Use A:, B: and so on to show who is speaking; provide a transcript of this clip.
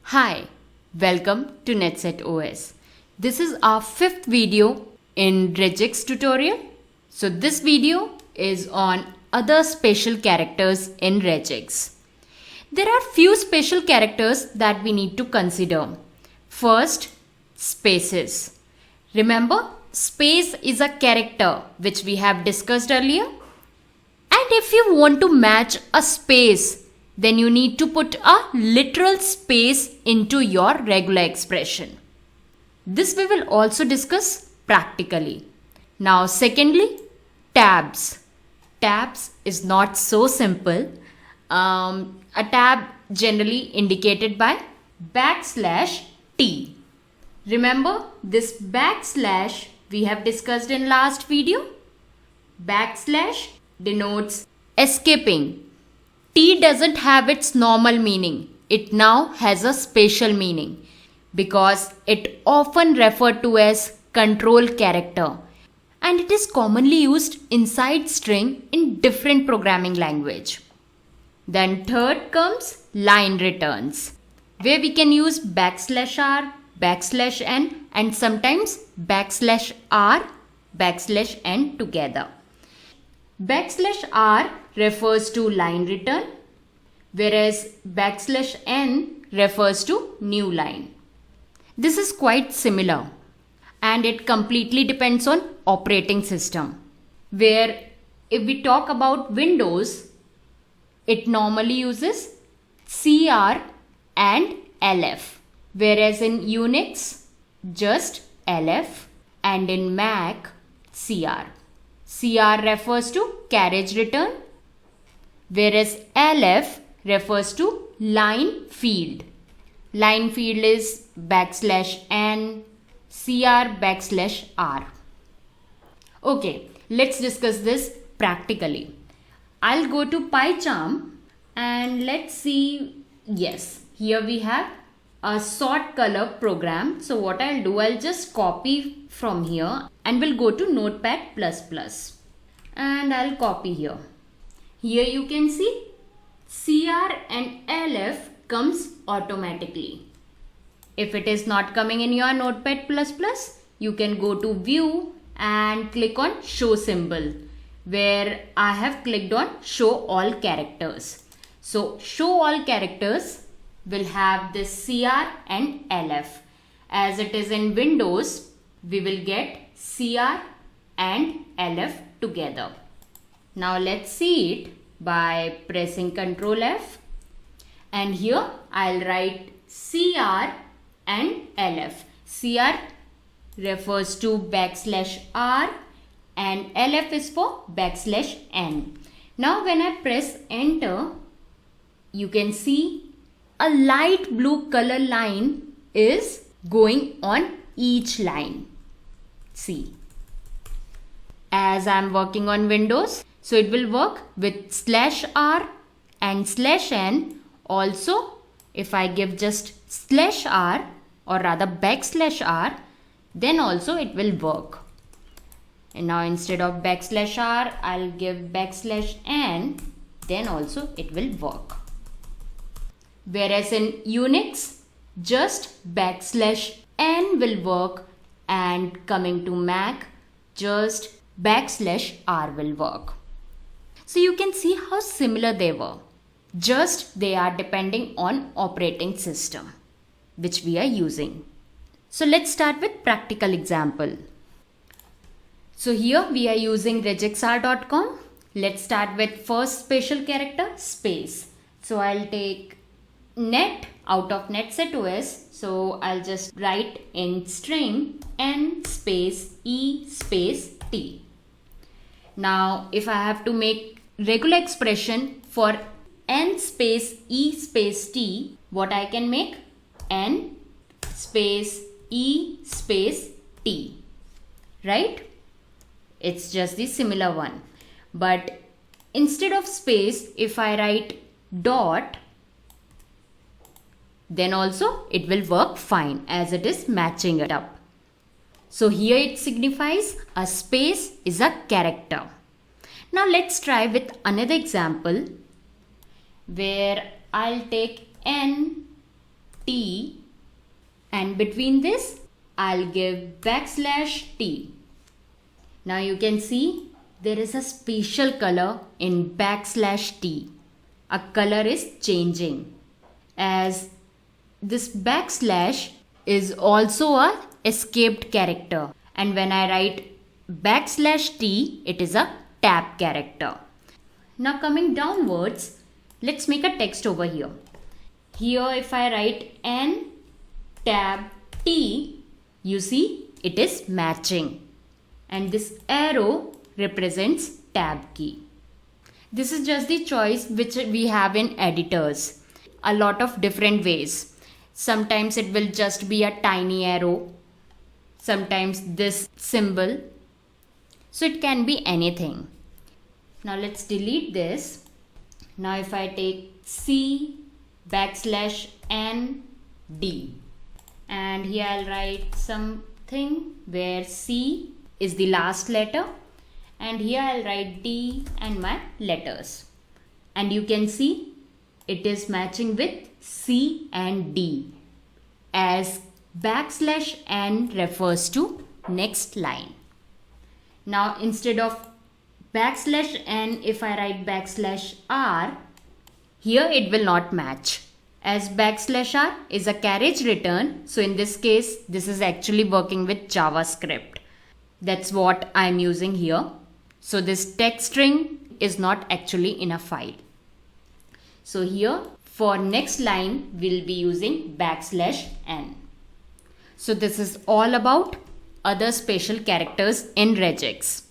A: Hi, welcome to nETSETOS. This is our fifth video in Regex tutorial. So this video is on other special characters in Regex. There are few special characters that we need to consider. First, spaces. Remember, space is a character which we have discussed earlier. And if you want to match a space, then you need to put a literal space into your regular expression. This we will also discuss practically. Now secondly, tabs. Tabs is not so simple. A tab generally indicated by \T. Remember this backslash we have discussed in last video? Backslash denotes escaping. T doesn't have its normal meaning. It now has a special meaning because it often referred to as control character and it is commonly used inside string in different programming language. Then third comes line returns where we can use \R, \N and sometimes \R, \N together. \R refers to line return, whereas \N refers to new line. This is quite similar and it completely depends on operating system, where if we talk about Windows, it normally uses CR and LF, whereas in Unix, just LF, and in Mac, CR. CR refers to carriage return, whereas LF refers to line field. Line field is \N, CR \R. Okay, let's discuss this practically. I'll go to PyCharm and let's see. Yes, here we have a sort color program. So what I'll do, I'll just copy from here and we'll go to Notepad++ and I'll copy here. Here you can see CR and LF comes automatically. If it is not coming in your Notepad++, you can go to View and click on Show Symbol, where I have clicked on Show All Characters. So Show All Characters will have this CR and LF. As it is in Windows, we will get CR and LF together. Now let's see it by pressing Ctrl F. And here I'll write CR and LF. CR refers to \R and LF is for \N. Now when I press enter, you can see a light blue color line is going on each line. See, as I am working on Windows, so it will work with /R and /N. Also, if I give just /R or rather \R, then also it will work. And now instead of \R, I'll give \N, then also it will work. Whereas in Unix, just \N will work, and coming to Mac, just \R will work. So you can see how similar they were. Just they are depending on operating system which we are using. So let's start with practical example. So here we are using regexr.com. Let's start with first special character, space. So I'll take net out of nETSETOS. So I'll just write in string n space e space t. Now if I have to make regular expression for n space e space t, what I can make? N space e space t, right? It's just the similar one. But instead of space, if I write dot, then also it will work fine as it is matching it up. So here it signifies a space is a character. Now let's try with another example where I'll take n t and between this I'll give \t. Now you can see there is a special color in \t. A color is changing as this backslash is also a escaped character, and when I write \t, it is a tab character. Now coming downwards, let's make a text over here. Here if I write n tab t, you see it is matching, and this arrow represents tab key. This is just the choice which we have in editors. A lot of different ways. Sometimes it will just be a tiny arrow, sometimes this symbol. So it can be anything. Now let's delete this. Now if I take C \n D, and here I'll write something where C is the last letter, and here I'll write D and my letters, and you can see it is matching with C and D as \n refers to next line. Now instead of \n, if I write \r, here it will not match as \r is a carriage return. So in this case, this is actually working with JavaScript. That's what I'm using here. So this text string is not actually in a file. So here for next line, we'll be using \n. So this is all about other special characters in Regex.